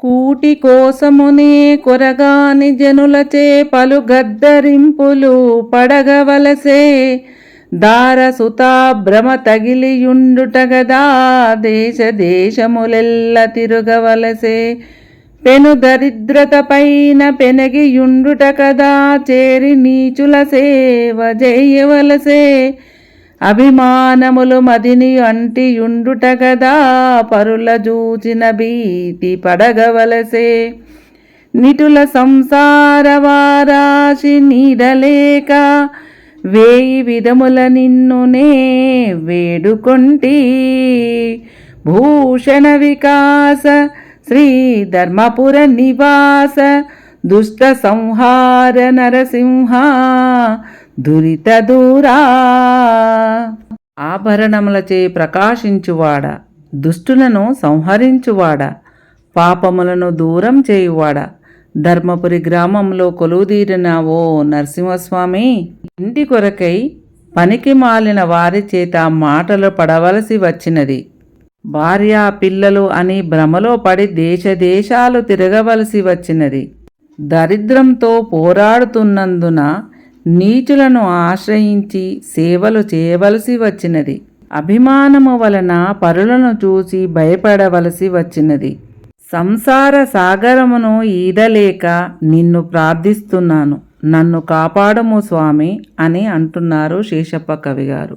కూటి కోసమునే కొరగాని జనులచే పలు గద్దరింపులు పడగవలసే దారసుతా భ్రమ తగిలియుండుటగదా దేశ దేశములెల్ల తిరుగవలసే పెను దరిద్రత పైన పెనగియుండుట కదా చేరి నీచుల సేవ చేయవలసే అభిమానములు మదిని అంటియుండుట గదా పరుల జూచిన భీతి పడగవలసే నిటుల సంసార వారాశి నీడలేక వేయి విధముల నిన్నునే వేడుకొంటి భూషణ వికాస శ్రీ ధర్మపుర నివాస దుష్ట సంహార నరసింహ దురిత దూరా. ఆభరణములచే ప్రకాశించువాడ, దుష్టులను సంహరించువాడ, పాపములను దూరం చేయువాడ, ధర్మపురి గ్రామంలో కొలువుదీరిన ఓ నరసింహస్వామి, ఇంటి కొరకై పనికి మాలిన వారి చేత మాటలు పడవలసి వచ్చినది. భార్య పిల్లలు అని భ్రమలో పడి దేశాలు తిరగవలసి వచ్చినది. దరిద్రంతో పోరాడుతున్నందున నీచులను ఆశ్రయించి సేవలు చేయవలసి వచ్చినది. అభిమానము వలన పరులను చూసి భయపడవలసి వచ్చినది. సంసార సాగరమును ఈదలేక నిన్ను ప్రార్థిస్తున్నాను, నన్ను కాపాడము స్వామి అని అంటున్నారు శేషప్ప కవిగారు.